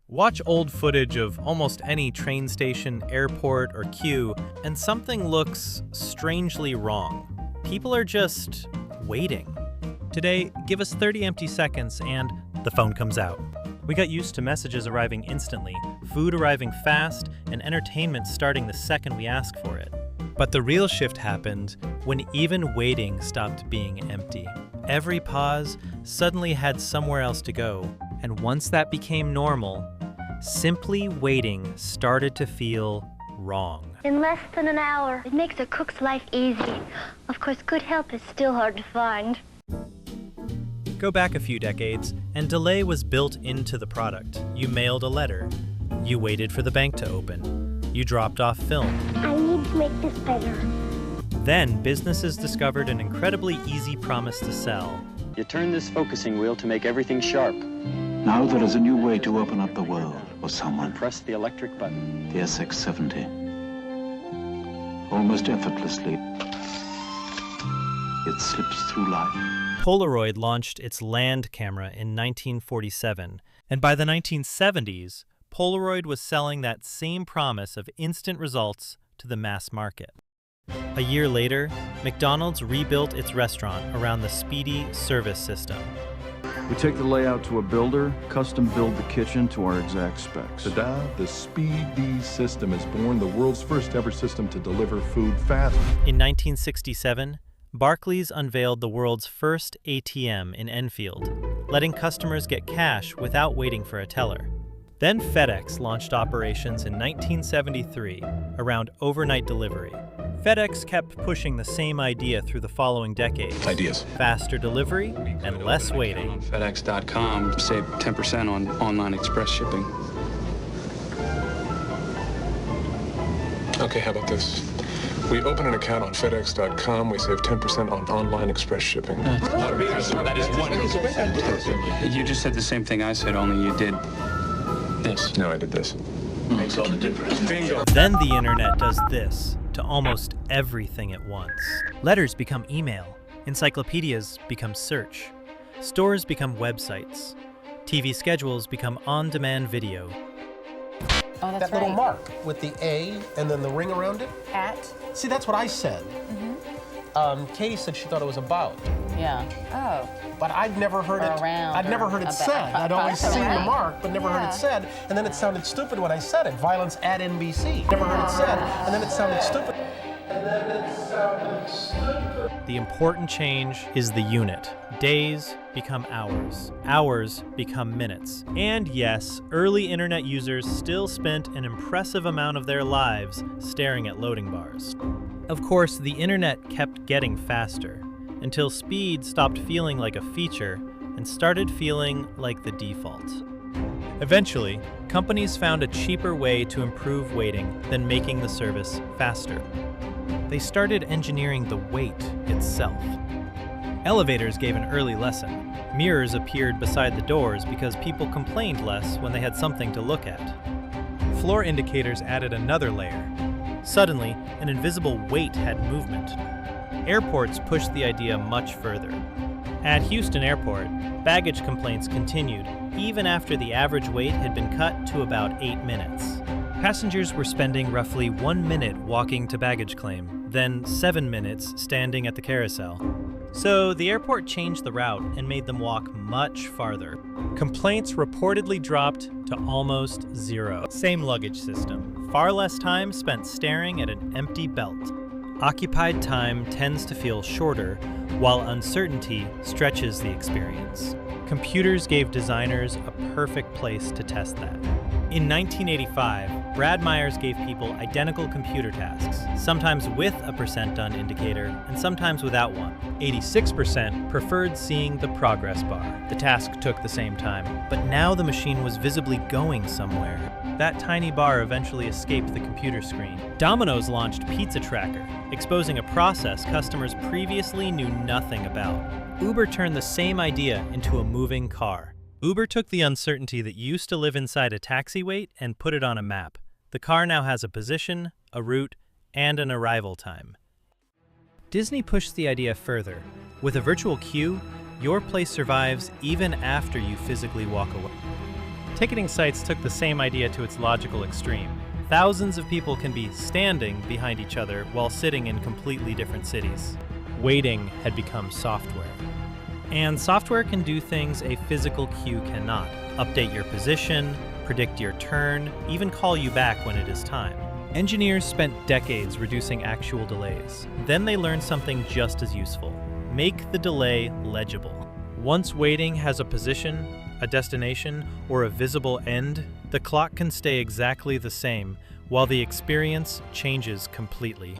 Watch old footage of almost any train station, airport, or queue, and something looks strangely wrong. People are just waiting. Today, give us 30 empty seconds and the phone comes out. We got used to messages arriving instantly, food arriving fast, and entertainment starting the second we ask for it. But the real shift happened when even waiting stopped being empty. Every pause suddenly had somewhere else to go, and once that became normal, simply waiting started to feel wrong. In less than an hour, it makes a cook's life easy. Of course, good help is still hard to find. Go back a few decades, and delay was built into the product. You mailed a letter. You waited for the bank to open. You dropped off film. I need to make this better. Then businesses discovered an incredibly easy promise to sell. You turn this focusing wheel to make everything sharp. Now there is a new way to open up the world for someone. Press the electric button. The SX70. Almost effortlessly, it slips through life. Polaroid launched its land camera in 1947, and by the 1970s, Polaroid was selling that same promise of instant results to the mass market. A year later, McDonald's rebuilt its restaurant around the speedy service system. We take the layout to a builder, custom build the kitchen to our exact specs. Ta-da! The Speedy system is born, the world's first ever system to deliver food fast. In 1967, Barclays unveiled the world's first ATM in Enfield, letting customers get cash without waiting for a teller. Then FedEx launched operations in 1973 around overnight delivery. FedEx kept pushing the same idea through the following decades. Ideas. Faster delivery and less waiting. On FedEx.com, save 10% on online express shipping. Okay, how about this? We open an account on FedEx.com, we save 10% on online express shipping. That is wonderful. You just said the same thing I said, only you did this. No, I did this. Makes all the difference. Bingo. Then the internet does this to almost everything at once. Letters become email. Encyclopedias become search. Stores become websites. TV schedules become on-demand video. Oh, that's that little right. mark with the A and then the ring around it. At? See, that's what I said. Katie said she thought it was about, Yeah. Oh. but I'd never heard Or it. around I'd never or heard it about. said. I'd always seen the Right. mark, but never heard Yeah. it said. And then it sounded stupid when I said it. Violence at NBC. Never heard it said. And then it sounded stupid. The important change is the unit. Days become hours. Hours become minutes. And yes, early internet users still spent an impressive amount of their lives staring at loading bars. Of course, the internet kept getting faster until speed stopped feeling like a feature and started feeling like the default. Eventually, companies found a cheaper way to improve waiting than making the service faster. They started engineering the wait itself. Elevators gave an early lesson. Mirrors appeared beside the doors because people complained less when they had something to look at. Floor indicators added another layer. Suddenly, an invisible weight had movement. Airports pushed the idea much further. At Houston Airport, baggage complaints continued, even after the average wait had been cut to about 8 minutes. Passengers were spending roughly 1 minute walking to baggage claim, then 7 minutes standing at the carousel. So the airport changed the route and made them walk much farther. Complaints reportedly dropped to almost zero. Same luggage system, far less time spent staring at an empty belt. Occupied time tends to feel shorter, while uncertainty stretches the experience. Computers gave designers a perfect place to test that. In 1985, Brad Myers gave people identical computer tasks, sometimes with a percent done indicator and sometimes without one. 86% preferred seeing the progress bar. The task took the same time, but now the machine was visibly going somewhere. That tiny bar eventually escaped the computer screen. Domino's launched Pizza Tracker, exposing a process customers previously knew nothing about. Uber turned the same idea into a moving car. Uber took the uncertainty that used to live inside a taxi wait and put it on a map. The car now has a position, a route, and an arrival time. Disney pushed the idea further. With a virtual queue, your place survives even after you physically walk away. Ticketing sites took the same idea to its logical extreme. Thousands of people can be standing behind each other while sitting in completely different cities. Waiting had become software. And software can do things a physical queue cannot. Update your position, predict your turn, even call you back when it is time. Engineers spent decades reducing actual delays. Then they learned something just as useful. Make the delay legible. Once waiting has a position, a destination, or a visible end, the clock can stay exactly the same, while the experience changes completely.